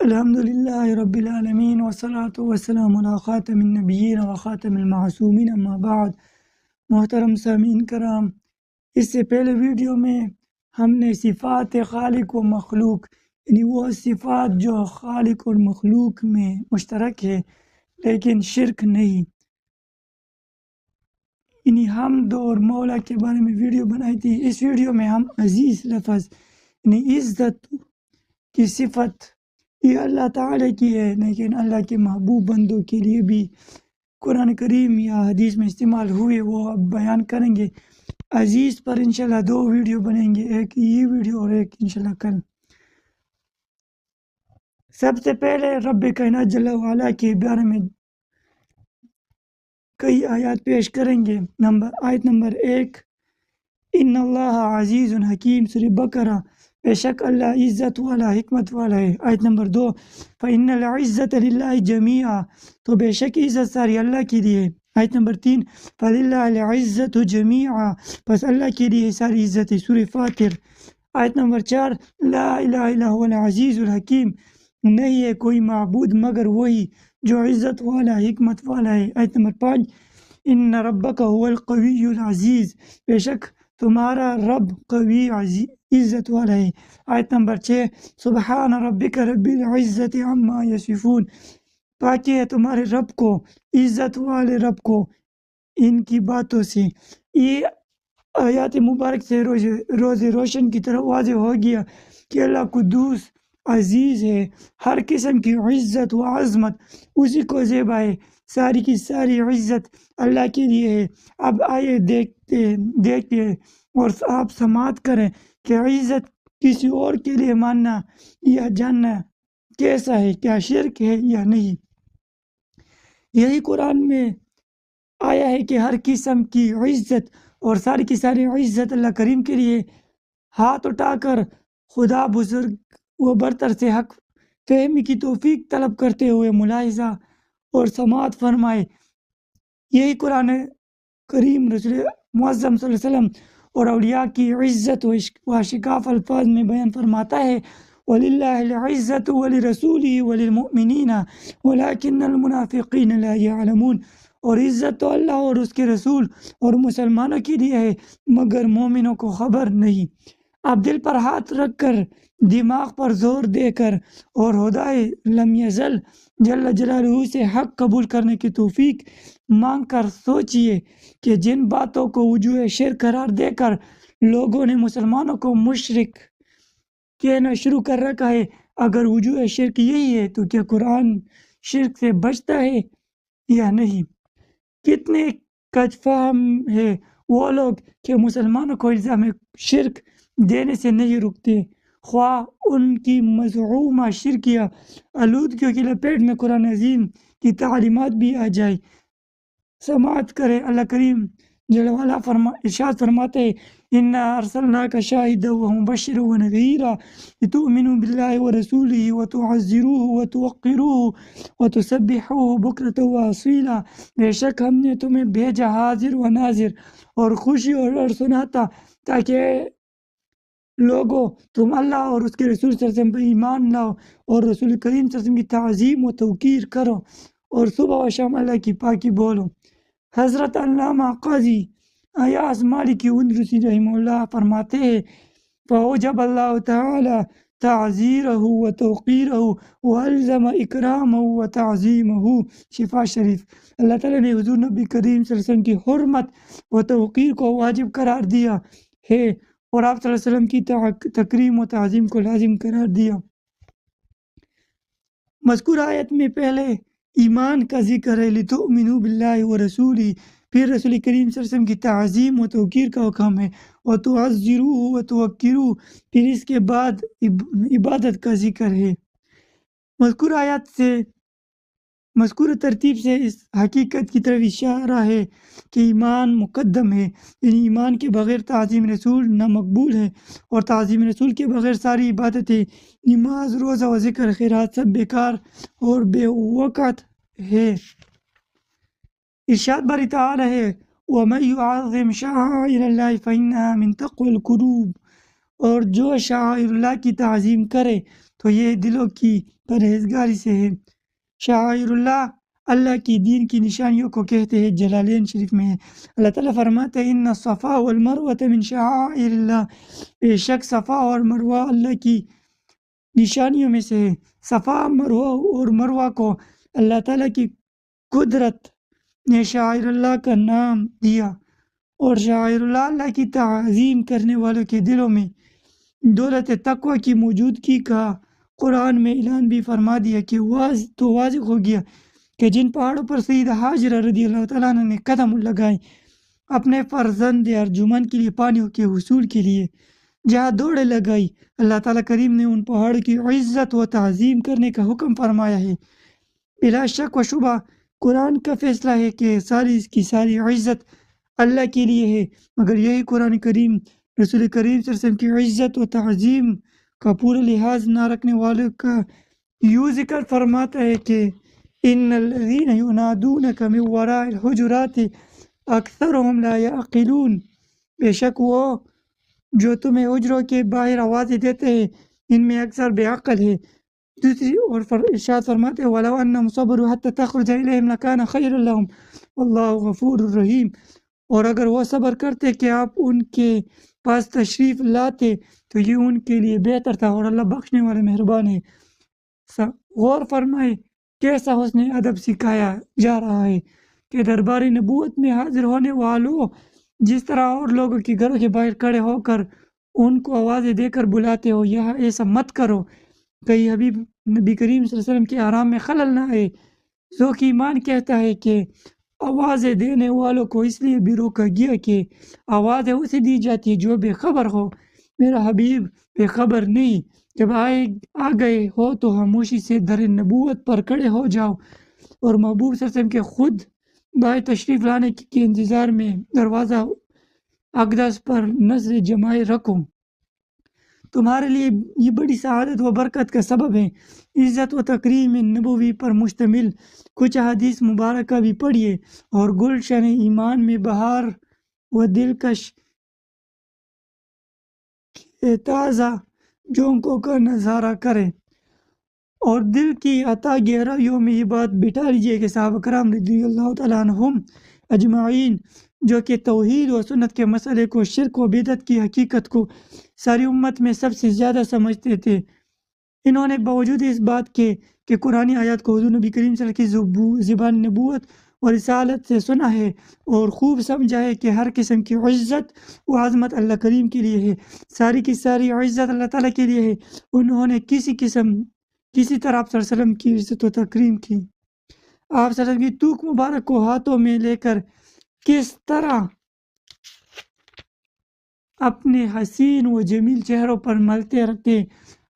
الحمد للہ رب العالمین والصلاة والسلام علی خاتم النبیین و خاتم المعصومین اما بعد۔ محترم سامعین کرام، اس سے پہلے ویڈیو میں ہم نے صفات خالق و مخلوق یعنی وہ صفات جو خالق اور مخلوق میں مشترک ہے لیکن شرک نہیں، یعنی حمد اور مولا کے بارے میں ویڈیو بنائی تھی۔ اس ویڈیو میں ہم عزیز لفظ یعنی عزت کی صفت یہ اللہ تعالیٰ کی ہے، لیکن اللہ کے محبوب بندوں کے لیے بھی قرآن کریم یا حدیث میں استعمال ہوئے، وہ اب بیان کریں گے۔ عزیز پر انشاءاللہ 2 ویڈیو بنیں گے، ایک یہ ویڈیو اور ایک انشاءاللہ کل۔ سب سے پہلے رب کائنات جل وعلا کے بارے میں کئی آیات پیش کریں گے۔ آیت نمبر 1، ان اللہ عزیز حکیم، سورہ بقرہ، بے شک اللہ عزت والا حکمت والا ہے۔ آیت نمبر 2، فإن العزت للہ جمیعا، تو بے شک عزت ساری اللہ کے لیے۔ آیت نمبر 3، فللہ العزت جمیعا، بس اللہ کے لیے ساری عزت ہے، سورہ فاطر۔ آیت نمبر 4، لا الہ الا هو العزیز الحکیم، نہیں ہے کوئی معبود مگر وہی جو عزت والا حکمت والا ہے۔ آیت نمبر 5، ان ربک هو القوی العزیز، بے شک تمہارا رب قوی عزت والا ہے۔ آیت نمبر 6، سبحان ربک رب العزت عما یصفون، پاکی ہے تمہارے رب کو، عزت والے رب کو ان کی باتوں سے۔ یہ آیات مبارک سے روز روشن کی طرح واضح ہو گیا کہ اللہ قدوس عزیز ہے، ہر قسم کی عزت و عظمت اسی کو زیبا ہے، ساری کی ساری عزت اللہ کے لیے ہے۔ اب آئیے دیکھتے اور آپ سماعت کریں کہ عزت کسی اور کے لیے ماننا یا جاننا کیسا ہے، کیا شرک ہے یا نہیں۔ یہی قرآن میں آیا ہے کہ ہر قسم کی عزت اور ساری کی ساری عزت اللہ کریم کے لیے۔ ہاتھ اٹھا کر خدا بزرگ و برتر سے حق فہمی کی توفیق طلب کرتے ہوئے ملاحظہ اور سماعت فرمائے۔ یہی قرآن کریم رسول معظم صلی اللہ علیہ وسلم اور اولیاء کی عزت و شکاف الفاظ میں بیان فرماتا ہے، وَلِلَّهِ الْعِزَّةُ وَلِرَسُولِهِ وَلِلْمُؤْمِنِينَ وَلَكِنَّ الْمُنَافِقِينَ لَا يَعْلَمُونَ، اور عزت تو اللہ اور اس کے رسول اور مسلمانوں کے لیے ہے مگر مومنوں کو خبر نہیں۔ اب دل پر ہاتھ رکھ کر، دماغ پر زور دے کر اور خدائے لم یزل جل جلالہ سے حق قبول کرنے کی توفیق مانگ کر سوچئے کہ جن باتوں کو وجوہ شرک قرار دے کر لوگوں نے مسلمانوں کو مشرک کہنا شروع کر رکھا ہے، اگر وجوہ شرک یہی ہے تو کیا قرآن شرک سے بچتا ہے یا نہیں؟ کتنے کج فہم ہے وہ لوگ کہ مسلمانوں کو الزام شرک دینے سے نہیں رکتے، خواہ ان کی مزعومہ شرکیہ آلودگیوں کی لپیٹ میں قرآن عظیم کی تعلیمات بھی آ جائے۔ سماعت کرے، اللہ کریم جل وعلا ارشاد فرماتے ہیں، اِنَّا أَرْسَلْنَاكَ شَاهِدًا وَمُبَشِّرًا وَنَذِيرًا لِتُؤْمِنُوا بِاللَّهِ وَرَسُولِهِ وَتُعَزِّرُوهُ وَتُوَقِّرُوهُ وَتُسَبِّحُوهُ بُكْرَةً وَأَصِيلًا، بے شک ہم نے تمہیں بھیجا حاضر و ناظر اور خوشی اور سناتا، تاکہ لوگوں تم اللہ اور اس کے رسول صلی اللہ علیہ وسلم پر ایمان لاؤ اور رسول کریم صلی اللہ علیہ وسلم کی تعظیم و توقیر کرو اور صبح و شام اللہ کی پاکی بولو۔ حضرت علامہ قاضی ایاز مالکی اندلسی رحمہ اللہ فرماتے ہیں، فَأَوْجَبَ اللَّهُ تَعَالَى تَعْزِيرَهُ وَتَوْقِيرَهُ وَأَلْزَمَ إِكْرَامَهُ وَتَعْظِيمَهُ۔ شفا شریف۔ اللہ تعالیٰ نے حضور نبی کریم صلی اللہ علیہ وسلم کی حرمت و توقیر کو واجب قرار دیا ہے اور آپ صلی اللہ علیہ وسلم کی تکریم و تعظیم کو لازم قرار دیا۔ مذکور آیت میں پہلے ایمان کا ذکر ہے، لِتُؤْمِنُوا بِاللَّهِ وَرَسُولِهِ، پھر رسول کریم صلی اللہ علیہ وسلم کی تعظیم و توقیر کا حکم ہے، وَتُعَزِّرُوهُ وَتُوَقِّرُوهُ، پھر اس کے بعد عبادت کا ذکر ہے۔ مذکور آیات سے مذکور ترتیب سے اس حقیقت کی طرف اشارہ ہے کہ ایمان مقدم ہے، یعنی ایمان کے بغیر تعظیم رسول نامقبول ہے، اور تعظیم رسول کے بغیر ساری عبادتیں، نماز، روزہ و ذکر خیرات سب بیکار اور بے وقت ہے۔ ارشاد باری تعالی ہے، وَمَن يُعَظِّمْ شَعَائِرَ اللَّهِ فَإِنَّهَا مِن تَقْوَى الْقُلُوبِ، اور جو شعائر اللہ کی تعظیم کرے تو یہ دلوں کی پرہیزگاری سے ہے۔ شعائر اللہ اللہ کی دین کی نشانیوں کو کہتے ہیں، جلالین شریف میں ہے۔ اللہ تعالیٰ فرماتے ہیں ان الصفا والمروۃ من شعائر اللہ، بے شک صفا اور مروہ اللہ کی نشانیوں میں سے ہے۔ صفا اور مروہ کو اللہ تعالیٰ کی قدرت نے شعائر اللہ کا نام دیا، اور شعائر اللہ اللہ کی تعظیم کرنے والوں کے دلوں میں دولت تقوی کی موجودگی کا قرآن میں اعلان بھی فرما دیا کہ واضح ہو گیا کہ جن پہاڑوں پر سید حاجرہ رضی اللہ تعالیٰ عنہ نے قدم لگائے اپنے فرزند ارجمن کے لیے پانیوں کے حصول کے لیے، جہاں دوڑیں لگائی، اللہ تعالیٰ کریم نے ان پہاڑوں کی عزت و تعظیم کرنے کا حکم فرمایا ہے۔ بلا شک و شبہ قرآن کا فیصلہ ہے کہ اس کی ساری عزت اللہ کے لیے ہے، مگر یہی قرآن کریم رسول کریم صلی اللہ علیہ وسلم کی عزت و تعظیم کا پورا لحاظ نہ رکھنے والوں کا یوں ذکر فرماتا ہے کہ ان الذین ینادونک من وراء الحجرات اکثرهم لا یعقلون، بے شک وہ جو تمہیں حجروں کے باہر آوازیں دیتے ہیں ان میں اکثر بے عقل ہے۔ دوسری اور ارشاد فرماتے ہیں وَلَوْ أَنَّهُمْ صَبَرُوا حَتَّى تَخْرُجَ إِلَيْهِمْ لَكَانَ خَيْرًا لَهُمْ وَاللَّهُ غَفُورٌ رَحِيمٌ، اور اگر وہ صبر کرتے کہ آپ ان کے پاس تشریف لاتے تو یہ ان کے لیے بہتر تھا، اور اللہ بخشنے والے مہربان ہے۔ غور فرمائے کیسا حسن ادب سکھایا جا رہا ہے کہ دربار نبوت میں حاضر ہونے والوں جس طرح اور لوگوں کے گھروں کے باہر کھڑے ہو کر ان کو آوازیں دے کر بلاتے ہو، یہاں ایسا مت کرو، کہیں حبیب نبی کریم صلی اللہ علیہ وسلم کے آرام میں خلل نہ آئے۔ ذوق ایمان کہتا ہے کہ آوازیں دینے والوں کو اس لیے بھی روکا گیا کہ آوازیں اسے دی جاتی ہے جو بے خبر ہو، میرا حبیب بے خبر نہیں، جب آ گئے ہو تو خاموشی سے در نبوت پر کھڑے ہو جاؤ اور محبوب صلی اللہ علیہ وسلم کے خود بائے تشریف لانے کے انتظار میں دروازہ اقدس پر نظر جمائے رکھو، تمہارے لیے یہ بڑی سعادت و برکت کا سبب ہے۔ عزت و تکریم نبوی پر مشتمل کچھ حدیث مبارکہ بھی پڑھیے اور گلشن ایمان میں بہار و دلکش کے تازہ جھونکوں کا نظارہ کریں، اور دل کی عطا گہرائیوں میں یہ بات بٹھا لیجیے کہ صحابہ کرام رضی اللہ تعالیٰ عنہم اجمعین جو کہ توحید و سنت کے مسئلے کو، شرک و بدعت کی حقیقت کو ساری امت میں سب سے زیادہ سمجھتے تھے، انہوں نے باوجود اس بات کے کہ قرآن آیات کو حضور نبی کریم صلی اللہ علیہ وسلم کی زبان نبوت اور رسالت سے سنا ہے اور خوب سمجھا ہے کہ ہر قسم کی عزت و عظمت اللہ کریم کے لیے ہے، ساری کی ساری عزت اللہ تعالیٰ کے لیے ہے، انہوں نے کسی طرح آپ صلی اللہ علیہ وسلم کی عزت و تکریم کی۔ آپ صلی اللہ علیہ وسلم کی توق مبارک کو ہاتھوں میں لے کر کس طرح اپنے حسین و جمیل چہروں پر ملتے رکھتے،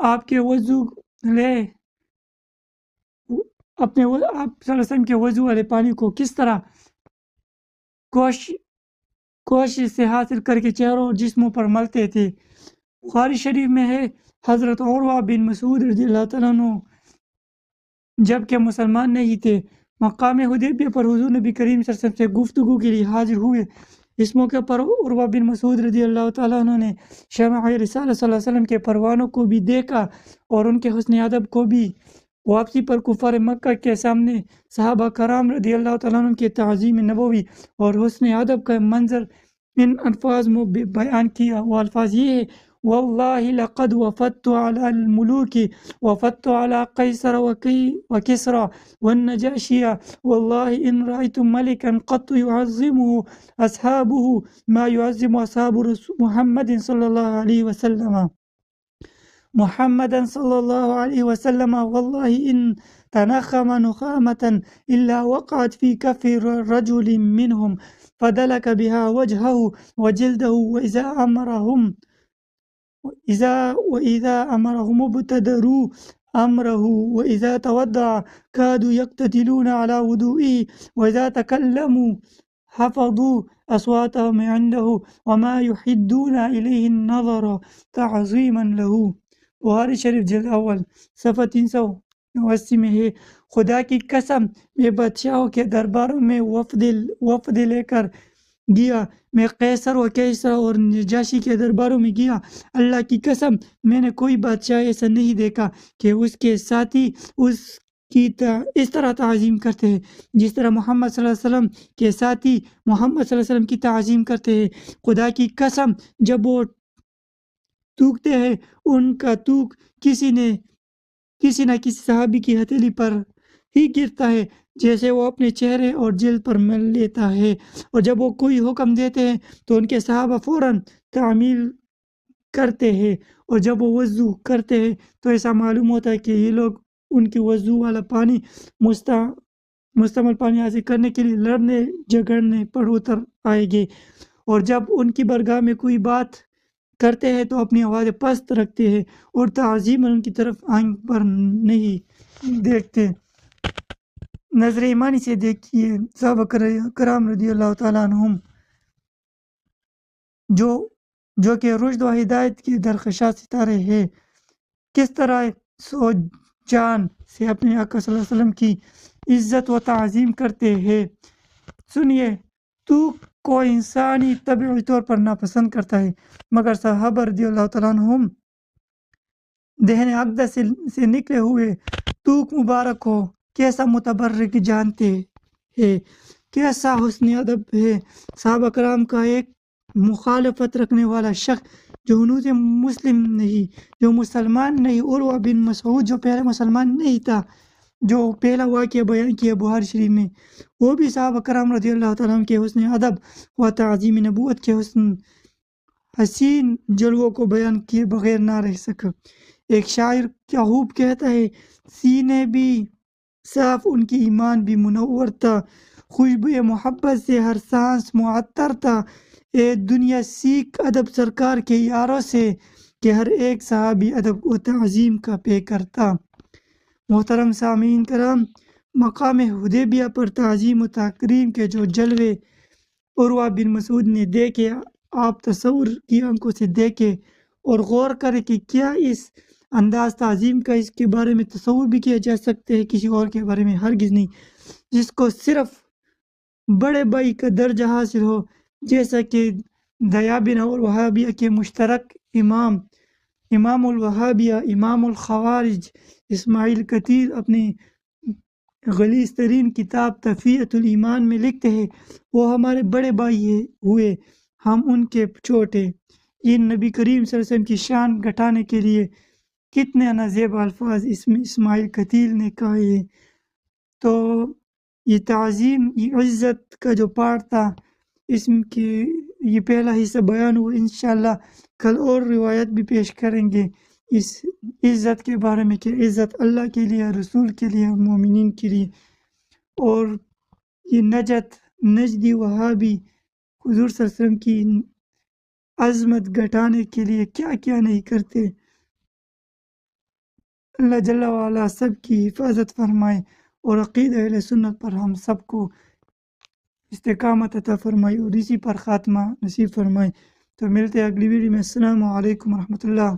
آپ کے وضو لے اپنے آپ صلی اللہ علیہ وسلم کے وضو والے پانی کو کس طرح کوشش سے حاصل کر کے چہروں اور جسموں پر ملتے تھے۔ بخاری شریف میں ہے حضرت عروہ بن مسعود رضی اللہ تعالیٰ عنہ جب کہ مسلمان نہیں تھے مقام حدیبیہ پر حضور نبی کریم صلی اللہ علیہ وسلم سے گفتگو کے لیے حاضر ہوئے۔ اس موقع پر عروہ بن مسعود رضی اللہ تعالیٰ عنہ نے شمع رسالت صلی اللہ علیہ وسلم کے پروانوں کو بھی دیکھا اور ان کے حسن ادب کو بھی۔ واپسی پر کفار مکہ کے سامنے صحابہ کرام رضی اللہ تعالیٰ عنہ کے تعظیم نبوی اور حسن ادب کا منظر ان الفاظ میں بیان کیا، وہ الفاظ یہ ہے واللہ لقد وفدت على الملوك وفدت على قیصر وکسرى والنجاشی واللہ ان رأيت ملكا قط يعظمه اصحابه ما يعظم اصحاب محمد صلی اللہ علیہ وسلم واللہ ان تنخم نخامة إلا وقعت في كف رجل منهم فدلك بها وجهه وجلده وإذا أمرهم ابتدروا أمره وإذا توضأ كادوا يقتتلون على وضوئه وإذا تكلموا حفظوا أصواتهم عنده وما يحدون إليه النظر تعظيما له۔ بخاری شریف جلد اول صفحہ 389 میں ہے خدا کی قسم میں بادشاہوں کے درباروں میں وفد لے کر گیا، میں قیصر و کیسرا اور نجاشی کے درباروں میں گیا، اللہ کی قسم میں نے کوئی بادشاہ ایسا نہیں دیکھا کہ اس کے ساتھی اس کی اس طرح تعظیم کرتے ہیں جس طرح محمد صلی اللہ علیہ وسلم کے ساتھی محمد صلی اللہ علیہ وسلم کی تعظیم کرتے ہیں۔ خدا کی قسم جب وہ تھوکتے ہیں ان کا تھوک کسی نہ کسی صحابی کی ہتھیلی پر ہی گرتا ہے، جیسے وہ اپنے چہرے اور جلد پر مل لیتا ہے، اور جب وہ کوئی حکم دیتے ہیں تو ان کے صحابہ فوراً تعمیل کرتے ہیں، اور جب وہ وضو کرتے ہیں تو ایسا معلوم ہوتا ہے کہ یہ لوگ ان کی وضو والا پانی مستعمل پانی حاصل کرنے کے لیے لڑنے جھگڑنے پر اتر آئے گے، اور جب ان کی برگاہ میں کوئی بات کرتے ہیں تو اپنی آوازیں پست رکھتے ہیں اور تعظیم ان کی طرف آنکھ پر نہیں دیکھتے۔ نظر ایمانی سے دیکھیے صحابہ کرام رضی اللہ تعالیٰ عنہم جو کہ رشد و ہدایت کے درخشاں ستارے ہیں، کس طرح سو جان سے اپنے آقا صلی اللہ علیہ وسلم کی عزت و تعظیم کرتے ہیں۔ سنیے، تو کو انسانی طبعی طور پر ناپسند کرتا ہے، مگر صحابہ رضی اللہ تعالیٰ عنہم دہن اقدس سے نکلے ہوئے توک مبارک ہو کیسا متبرک جانتے ہیں، کیسا حسن ادب ہے۔ صحابہ کرام کا ایک مخالفت رکھنے والا شخص جو ہنوز مسلم نہیں، جو مسلمان نہیں، عروہ بن مسعود جو پہلے مسلمان نہیں تھا، جو پہلا واقعہ بیان کیا بخاری شریف میں، وہ بھی صحابہ کرام رضی اللہ تعالیٰ عنہ کے حسن ادب و تعظیم نبوت کے حسین جلووں کو بیان کیے بغیر نہ رہ سکا۔ ایک شاعر کیا خوب کہتا ہے، سینے بھی صاف ان کی ایمان بھی منور تھا، خوشبو محبت سے ہر سانس معطر تھا، اے دنیا سیکھ ادب سرکار کے یاروں سے کہ ہر ایک صحابی ادب و تعظیم کا پیکر تھا۔ محترم سامعین کرام، مقام حدیبیہ پر تعظیم و تکریم کے جو جلوے عروہ بن مسعود نے دیکھے، آپ تصور کی آنکھوں سے دیکھے اور غور کریں کہ کیا اس انداز تعظیم کا اس کے بارے میں تصور بھی کیا جا سکتا ہے؟ کسی اور کے بارے میں ہرگز نہیں، جس کو صرف بڑے بھائی کا درجہ حاصل ہو، جیسا کہ دیابنہ اور وہابیہ کے مشترک امام الوہابیہ امام الخوارج اسماعیل قتیل اپنی غلیظ ترین کتاب تفیہۃ الایمان میں لکھتے ہیں، وہ ہمارے بڑے بھائی ہوئے، ہم ان کے چھوٹے۔ ان نبی کریم صلی اللہ علیہ وسلم کی شان گھٹانے کے لیے کتنے نازیب الفاظ اسماعیل قتیل نے کہے ہیں۔ تو یہ تعظیم، یہ عزت کا جو پارٹ تھا، اس کے یہ پہلا حصہ بیان ہوا۔ انشاءاللہ کل اور روایت بھی پیش کریں گے اس عزت کے بارے میں کہ عزت اللہ کے لیے، رسول کے لیے، مومنین کے لیے، اور یہ نجدی وہابی حضور صلی اللہ علیہ وسلم کی عظمت گھٹانے کے لیے کیا کیا نہیں کرتے۔ اللہ جل وعلا سب کی حفاظت فرمائے اور عقیدہ اہل سنت پر ہم سب کو استقامت عطا فرمائے اور اسی پر خاتمہ نصیب فرمائے۔ تو ملتے ہیں اگلی ویڈیو میں۔ السلام علیکم ورحمۃ اللہ۔